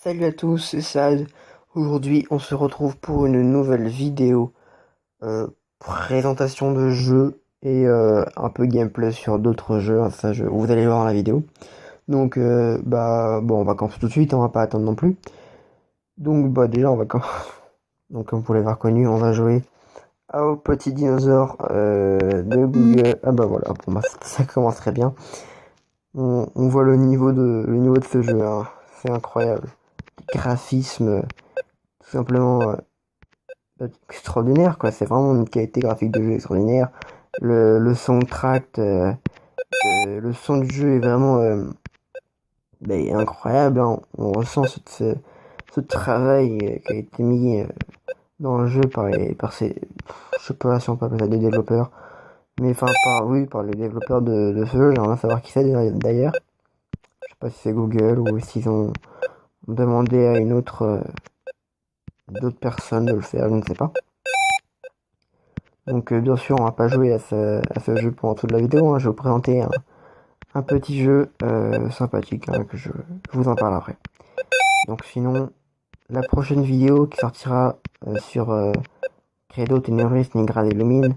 Salut à tous, c'est Sad. Aujourd'hui, on se retrouve pour une nouvelle vidéo euh, présentation de jeux et un peu gameplay sur d'autres jeux. Hein, ça, vous allez voir dans la vidéo. Donc, bon, on va commencer tout de suite, on va pas attendre non plus. Donc, déjà, donc, comme vous l'avez reconnu, on va jouer au petit dinosaure de Google. Ah bah voilà, bon, ça commence très bien. On voit le niveau de ce jeu, hein. C'est incroyable. Graphisme, tout simplement. Extraordinaire quoi, c'est vraiment une qualité graphique de jeu extraordinaire. Le soundtrack, le son du jeu est vraiment incroyable, hein. On ressent ce travail qui a été mis dans le jeu par ces, je sais pas si on peut appeler ça des développeurs, mais enfin par les développeurs de ce jeu. J'aimerais savoir qui c'est d'ailleurs. Je sais pas si c'est Google ou s'ils ont demandé à une autre d'autres personnes de le faire, je ne sais pas. Donc bien sûr on va pas jouer à ce jeu pendant toute la vidéo, hein. Je vais vous présenter un petit jeu sympathique, hein, je vous en parle après. Donc sinon, la prochaine vidéo qui sortira sur Credo Teneris Nigrad Illumine,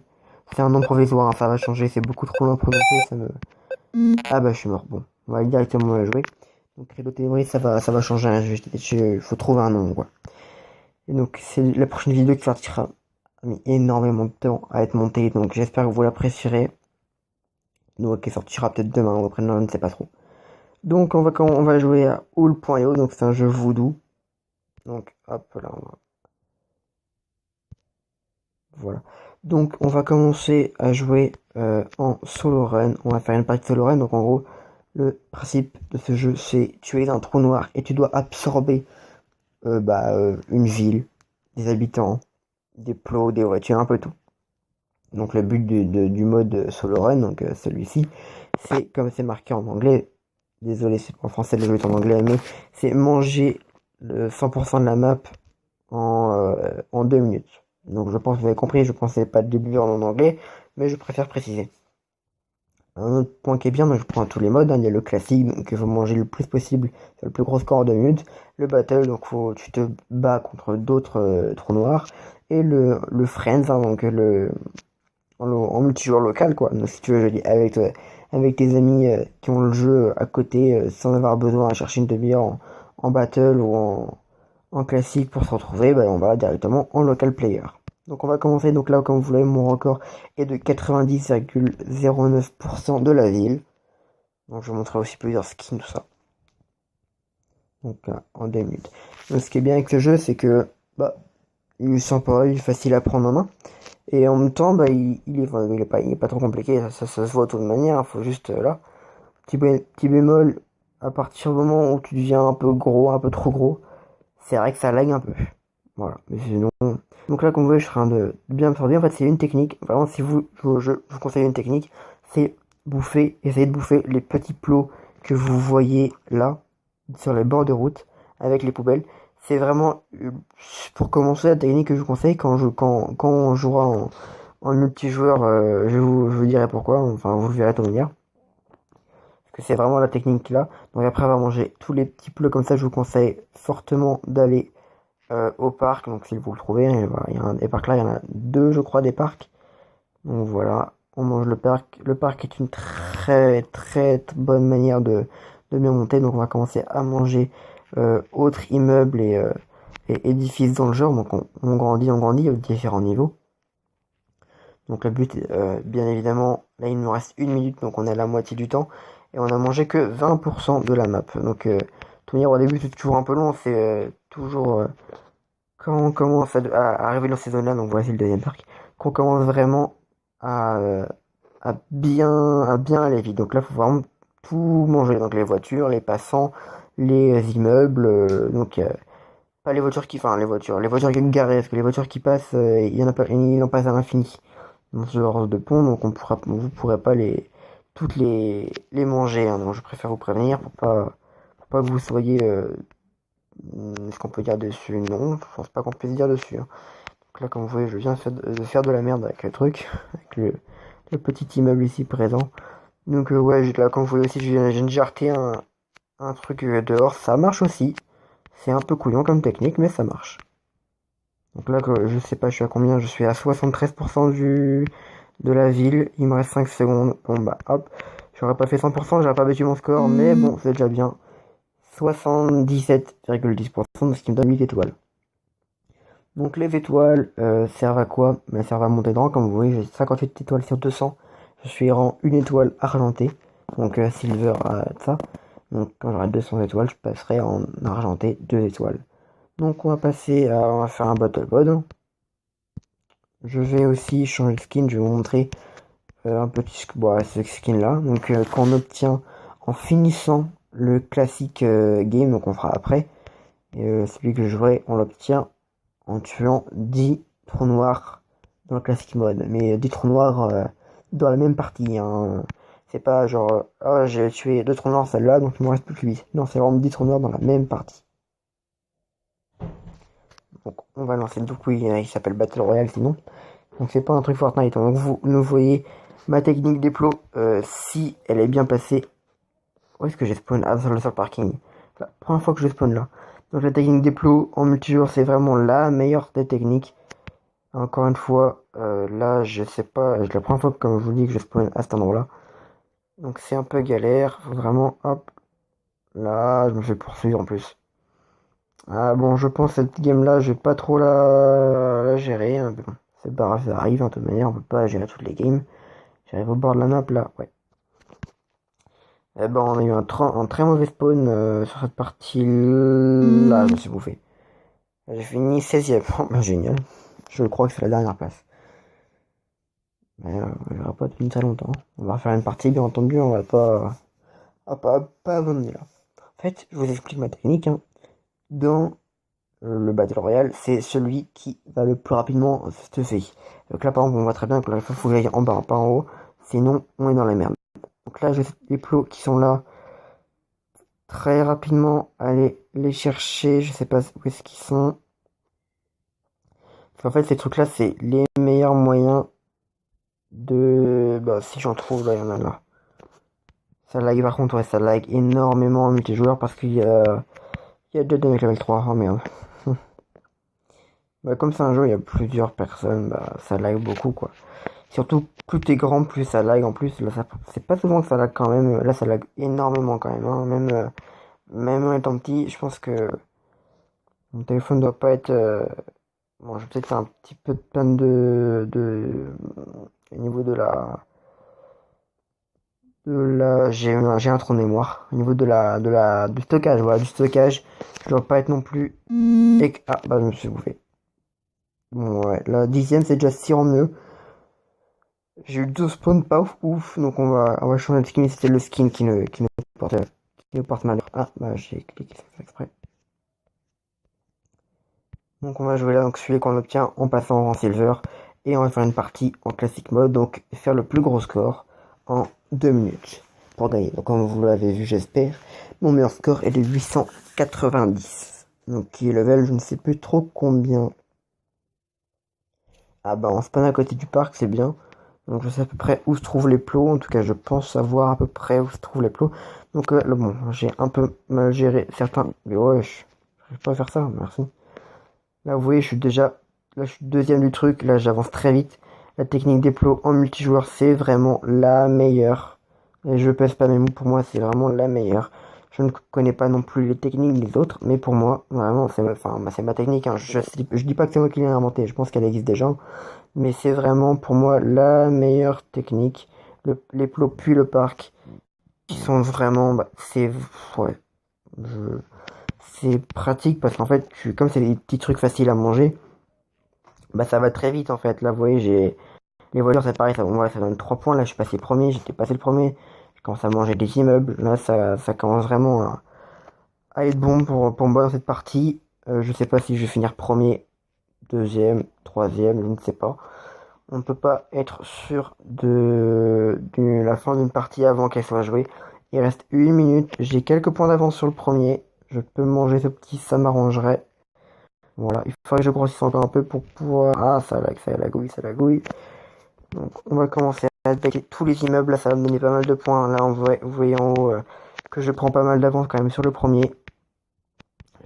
c'est un nom provisoire, hein, ça va changer, c'est beaucoup trop long à prononcer, ça me... Ah bah je suis mort, bon, on va directement la jouer. Donc Credo Teneris ça va changer, hein, il faut trouver un nom quoi. Et donc c'est la prochaine vidéo qui sortira, a mis énormément de temps à être montée, donc j'espère que vous l'apprécierez. Donc qui sortira peut-être demain ou après-demain, je ne sais pas trop. Donc on va jouer à All.io, donc c'est un jeu voodoo. Donc hop là, voilà. Donc on va commencer à jouer en solo run. On va faire une partie solo run. Donc en gros, le principe de ce jeu, c'est tu es un trou noir et tu dois absorber une ville, des habitants, des plots, des voitures, un peu tout. Donc le but du mode solo run, donc celui-ci, c'est comme c'est marqué en anglais, désolé c'est en français, le jeu est en anglais, mais c'est manger le 100% de la map en 2 minutes. Donc je pense que vous avez compris, je pensais pas de début en anglais, mais je préfère préciser. Un autre point qui est bien, donc je prends tous les modes, hein. Il y a le classique, donc il faut manger le plus possible, c'est le plus gros score en 2 minutes. Le battle, donc tu te bats contre d'autres trous noirs. Et le friends, hein, donc en multijoueur local quoi. Donc si tu veux, je dis avec tes amis qui ont le jeu à côté sans avoir besoin à chercher une demi-heure en battle ou en classique pour se retrouver, on va directement en local player. Donc on va commencer, donc là comme vous l'avez, mon record est de 90,09% de la ville. Donc je vous montrerai aussi plusieurs skins, tout ça. Donc en 2 minutes. Donc ce qui est bien avec ce jeu, c'est que il est sympa, il est facile à prendre en main. Et en même temps, il est pas trop compliqué, ça se voit de toute manière, faut juste, là. Petit bémol, à partir du moment où tu deviens un peu gros, un peu trop gros, c'est vrai que ça lag un peu. Voilà, mais sinon... Donc là, comme vous voyez, je suis en train de bien absorber. En fait, c'est une technique, vraiment, si vous jouez au jeu, je vous conseille une technique, c'est essayer de bouffer les petits plots que vous voyez là, sur les bords de route, avec les poubelles. C'est vraiment, pour commencer, la technique que je vous conseille quand on jouera en multijoueur, je vous dirai pourquoi, enfin vous le verrez de toute manière. Parce que c'est vraiment la technique là. Donc après avoir mangé tous les petits plats comme ça, je vous conseille fortement d'aller au parc. Donc si vous le trouvez, il y a des parcs là, il y en a deux je crois des parcs. Donc voilà, on mange le parc. Le parc est une très très bonne manière de bien monter. Donc on va commencer à manger autres immeubles et édifices dans le genre. Donc on grandit aux différents niveaux. Donc le but, bien évidemment, là il nous reste 1 minute, donc on est à la moitié du temps. Et on a mangé que 20% de la map. Donc tout dire au début c'est toujours un peu long, c'est toujours quand on commence à arriver dans ces zones-là, donc voici le deuxième parc, qu'on commence vraiment à, euh, à bien aller vite. Donc là il faut vraiment tout manger, donc les voitures, les passants, les immeubles, donc pas les voitures les voitures qui sont garées, parce que les voitures qui passent, il en passe à l'infini dans ce genre de pont, donc vous pourrez pas toutes les manger, hein. Donc je préfère vous prévenir pour pas que vous soyez, ce qu'on peut dire dessus, non, je pense pas qu'on puisse dire dessus, hein. Donc là, comme vous voyez, je viens de faire de la merde avec le truc, avec le petit immeuble ici présent. Donc ouais, là, comme vous voyez aussi, j'ai déjà jeté un truc dehors, ça marche aussi, C'est un peu couillon comme technique, mais ça marche. Donc là, je sais pas, je suis à combien? Je suis à 73% de la ville. Il me reste 5 secondes. Bon bah hop. J'aurais pas fait 100%, j'aurais pas battu mon score, mais bon, c'est déjà bien. 77,10%, ce qui me donne 8 étoiles. Donc les étoiles servent à quoi? Elles servent à monter de rang, comme vous voyez, j'ai 58 étoiles sur 200. Je suis rang 1 étoile argentée, donc silver à ça. Donc quand j'aurai 200 étoiles, je passerai en argenté 2 étoiles. Donc on va on va faire un battle mode. Je vais aussi changer de skin, je vais vous montrer un petit ce skin là. Donc qu'on obtient en finissant le classique game, donc on fera après. Et celui que je jouerai, on l'obtient en tuant 10 trous noirs dans le classique mode. Mais 10 trous noirs dans la même partie. Hein. C'est pas genre, oh j'ai tué 2 trous noirs celle-là, donc il me reste plus que 8. Non, c'est vraiment 10 trous noirs dans la même partie. Donc on va lancer, du coup il s'appelle Battle Royale sinon. Donc c'est pas un truc Fortnite. Donc vous voyez ma technique déplo, si elle est bien passée. Où est-ce que j'ai spawn? Ah, sur le parking. La première fois que je spawn là. Donc la technique déplo en multijoueur, c'est vraiment la meilleure des techniques. Encore une fois, là je sais pas, c'est la première fois comme je vous dis que je spawn à cet endroit là. Donc c'est un peu galère, faut vraiment, hop, là je me fais poursuivre en plus. Ah bon, je pense que cette game là, je vais pas trop la gérer, hein, bon, c'est pas grave, ça arrive, hein, de toute manière, on peut pas gérer toutes les games. J'arrive au bord de la map là, ouais. Eh ben on a eu un très mauvais spawn sur cette partie là, je me suis bouffé. J'ai fini 16ème, bah, génial. Je crois que c'est la dernière place. Mais il va pas tenir très longtemps. On va faire une partie, bien entendu, on va pas abandonner là. En fait, je vous explique ma technique. Hein. Dans le Battle Royale, c'est celui qui va le plus rapidement se faire. Donc là, par exemple, on voit très bien que là, il faut que j'aille en bas, pas en haut. Sinon, on est dans la merde. Donc là, j'ai les plots qui sont là. Très rapidement, aller les chercher. Je sais pas où est-ce qu'ils sont. En fait, ces trucs-là, c'est les meilleurs moyens de... Bah, si j'en trouve, là, il y en a là. Ça lag, par contre, ouais, ça lag énormément en multijoueur parce qu'il y a... Il y a deux mecs level 3, oh merde. Bah, comme c'est un jeu, il y a plusieurs personnes, bah, ça lag beaucoup, quoi. Surtout, plus t'es grand, plus ça lag en plus. Là, c'est pas souvent que ça lag quand même. Là, ça lag énormément quand même. Hein. Même en étant petit, je pense que mon téléphone doit pas être... Bon, je vais peut-être faire un petit peu de panne au niveau j'ai un trou de mémoire. Au niveau du stockage, voilà, du stockage, je dois pas être non plus... Ah, bah, je me suis bouffé. Bon, ouais, la 10ème, c'est déjà 6 en mieux. J'ai eu 2 spawns pas ouf, donc on va changer de skin. C'était le skin qui nous porte malheur. Ah, bah, j'ai cliqué sans faire exprès. Donc on va jouer là, donc celui qu'on obtient en passant en silver. Et on va faire une partie en classique mode, donc faire le plus gros score en 2 minutes pour gagner. Donc comme vous l'avez vu, j'espère, mon meilleur score est de 890. Donc qui est level, je ne sais plus trop combien. Ah bah on spawn à côté du parc, c'est bien. Donc je sais à peu près où se trouvent les plots. En tout cas, je pense savoir à peu près où se trouvent les plots. Donc là, bon, j'ai un peu mal géré certains... Mais ouais, je vais pas faire ça, merci. Là, vous voyez, je suis deuxième du truc. Là, j'avance très vite. La technique des plots en multijoueur, c'est vraiment la meilleure. Et je pèse pas mes mots, pour moi, c'est vraiment la meilleure. Je ne connais pas non plus les techniques des autres, mais pour moi, vraiment, c'est ma technique. Hein. Je dis pas que c'est moi qui l'ai inventée, je pense qu'elle existe déjà. Mais c'est vraiment, pour moi, la meilleure technique. Les plots puis le parc, qui sont vraiment... Bah, c'est... Ouais. C'est pratique parce qu'en fait, comme c'est des petits trucs faciles à manger, bah ça va très vite en fait. Là, vous voyez, j'ai les voitures, c'est pareil, ça donne 3 points. Là, je suis passé premier, j'étais passé le premier. Je commence à manger des immeubles. Là, ça commence vraiment à être bon pour moi dans cette partie. Je sais pas si je vais finir premier, deuxième, troisième, je ne sais pas. On ne peut pas être sûr de la fin d'une partie avant qu'elle soit jouée. Il reste 1 minute. J'ai quelques points d'avance sur le premier. Je peux manger ce petit, ça m'arrangerait. Voilà, il faudrait que je grossisse encore un peu pour pouvoir... Ah, ça lagouille. Donc, on va commencer à attaquer tous les immeubles. Là, ça va me donner pas mal de points. Là, vous voyez en haut que je prends pas mal d'avance quand même sur le premier.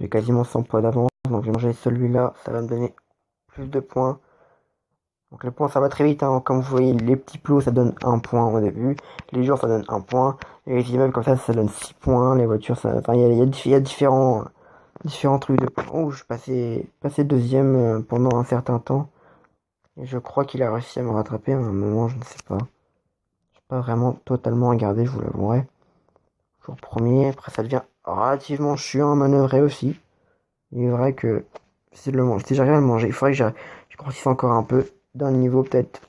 J'ai quasiment 100 points d'avance, donc je vais manger celui-là, ça va me donner plus de points. Donc les points ça va très vite, hein. Comme vous voyez, les petits plots ça donne 1 point au début, les jours ça donne 1 point, et les immeubles comme ça donne 6 points, les voitures ça... Enfin il y a différents trucs de points. Oh, je passais deuxième pendant un certain temps, et je crois qu'il a réussi à me rattraper à un moment, je ne sais pas. J'ai pas vraiment totalement regardé, je vous l'avouerai. Toujours premier, après ça devient relativement chiant à manœuvrer aussi. Il est vrai que si j'arrive à le manger, il faudrait que je grossisse encore un peu d'un niveau peut-être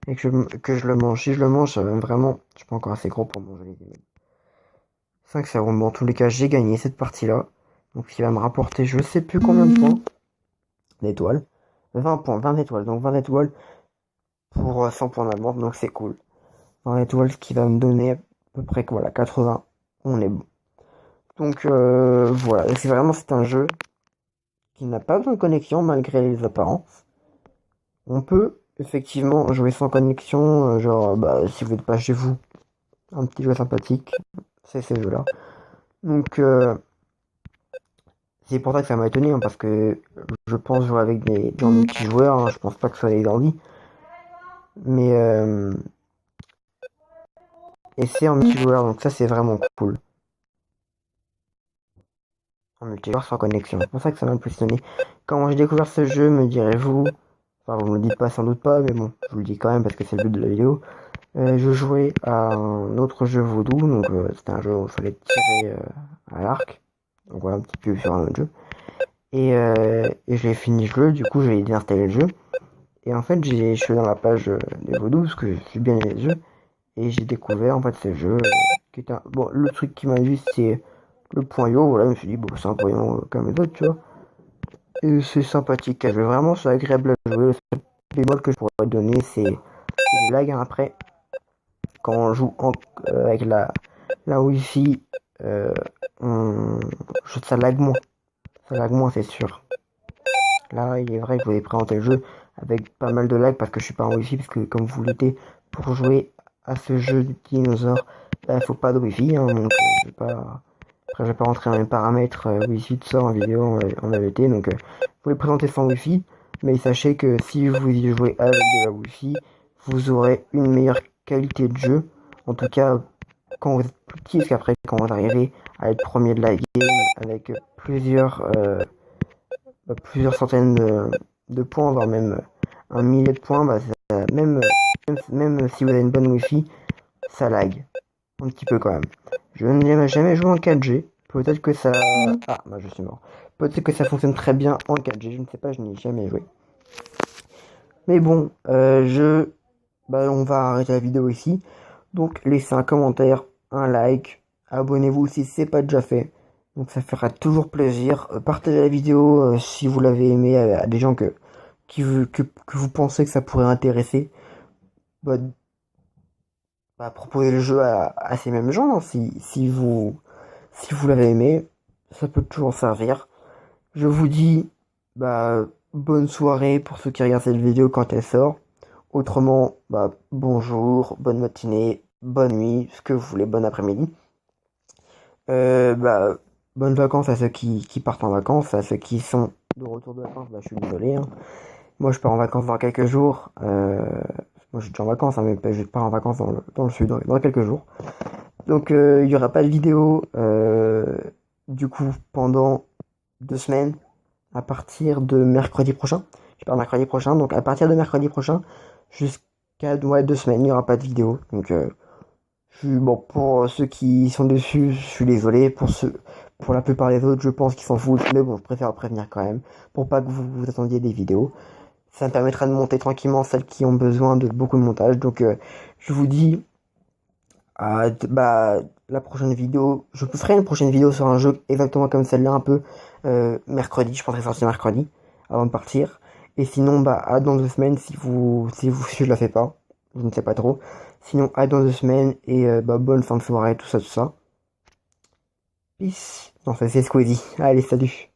et que je le mange. Si je le mange, ça va vraiment. Je suis pas encore assez gros pour manger les immeubles. 5 ça roule. Bon, en tous les cas, j'ai gagné cette partie-là. Donc, il va me rapporter je sais plus combien de points d'étoiles. 20 points, 20 étoiles. Donc, 20 étoiles pour 100 points d'avance. Donc, c'est cool. 20 étoiles, ce qui va me donner à peu près voilà, 80. On est bon. Donc, voilà. C'est un jeu qui n'a pas besoin de connexion malgré les apparences. On peut effectivement jouer sans connexion, genre bah, si vous n'êtes pas chez vous, un petit jeu sympathique, c'est ces jeux-là. Donc c'est pour ça que ça m'a étonné, hein, parce que je pense jouer avec des gens multijoueurs, hein, je pense pas que ce soit des ordi. Mais et c'est en multijoueur, donc ça c'est vraiment cool. En multijoueur sans connexion. C'est pour ça que ça m'a impressionné. Quand j'ai découvert ce jeu, me direz-vous, enfin vous me le dites pas sans doute pas, mais bon, je vous le dis quand même parce que c'est le but de la vidéo. Je jouais à un autre jeu Voodoo, donc c'était un jeu où il fallait tirer à l'arc. Donc voilà, un petit peu sur un autre jeu. Et j'ai fini le jeu, du coup j'ai désinstallé le jeu. Et en fait, je suis dans la page des Voodoo, parce que je suis bien aimé le jeu. Et j'ai découvert en fait ce jeu, qui est un... Bon, le truc qui m'a vu, c'est le point yo, voilà, je me suis dit, bon, c'est un point yo comme les autres, tu vois. Et c'est sympathique à jouer, vraiment, c'est agréable à jouer. Le seul bémol que je pourrais donner, c'est les lags, hein, après. Quand on joue avec la Wi-Fi, ça lag moins. Ça lag moins, c'est sûr. Là, il est vrai que je vous ai présenté le jeu avec pas mal de lag parce que je suis pas en Wi-Fi, parce que comme vous l'étiez, pour jouer à ce jeu de dinosaure, il faut pas de Wi-Fi, hein, donc je vais pas rentrer dans les paramètres Wi-Fi de ça en vidéo en AVT, donc je vous l'ai présenté sans Wi-Fi, mais sachez que si vous y jouez avec de la Wi-Fi, vous aurez une meilleure qualité de jeu. En tout cas, quand vous êtes plus petit, parce qu'après, quand vous arrivez à être premier de la game avec plusieurs centaines de points, voire même un millier de points, bah, même si vous avez une bonne Wi-Fi, ça lag. Un petit peu quand même. Je n'ai jamais joué en 4G. Peut-être que ça... Ah, bah je suis mort. Peut-être que ça fonctionne très bien en 4G. Je ne sais pas, je n'y ai jamais joué. Mais bon, on va arrêter la vidéo ici. Donc laissez un commentaire, un like, abonnez-vous si c'est pas déjà fait. Donc ça fera toujours plaisir. Partagez la vidéo si vous l'avez aimé à des gens que vous pensez que ça pourrait intéresser. Proposez le jeu à ces mêmes gens, hein. Si vous l'avez aimé, ça peut toujours servir. Je vous dis bonne soirée pour ceux qui regardent cette vidéo quand elle sort. Autrement, bonjour, bonne matinée, bonne nuit, ce que vous voulez, bon après-midi. Bonnes vacances à ceux qui partent en vacances, à ceux qui sont de retour de vacances, je suis désolé, hein. Moi, je pars en vacances dans quelques jours. Moi, je suis déjà en vacances, hein, mais je pars en vacances dans le sud, dans quelques jours. Donc, il n'y aura pas de vidéo, du coup, pendant 2 semaines, à partir de mercredi prochain. Je pars mercredi prochain, donc à partir de mercredi prochain, jusqu'à 2 semaines, il n'y aura pas de vidéo. Donc, pour ceux qui sont dessus, je suis désolé. Pour la plupart des autres, je pense qu'ils s'en foutent, mais bon, je préfère prévenir quand même, pour pas que vous attendiez des vidéos. Ça me permettra de monter tranquillement celles qui ont besoin de beaucoup de montage. Donc, je vous dis la prochaine vidéo. Je ferai une prochaine vidéo sur un jeu exactement comme celle-là, un peu mercredi. Je penserai sortir mercredi avant de partir. Et sinon, à dans 2 semaines si je la fais pas. Je ne sais pas trop. Sinon, à dans 2 semaines et bonne fin de soirée, tout ça. Peace. Non, ça c'est Squeezie. Allez, salut.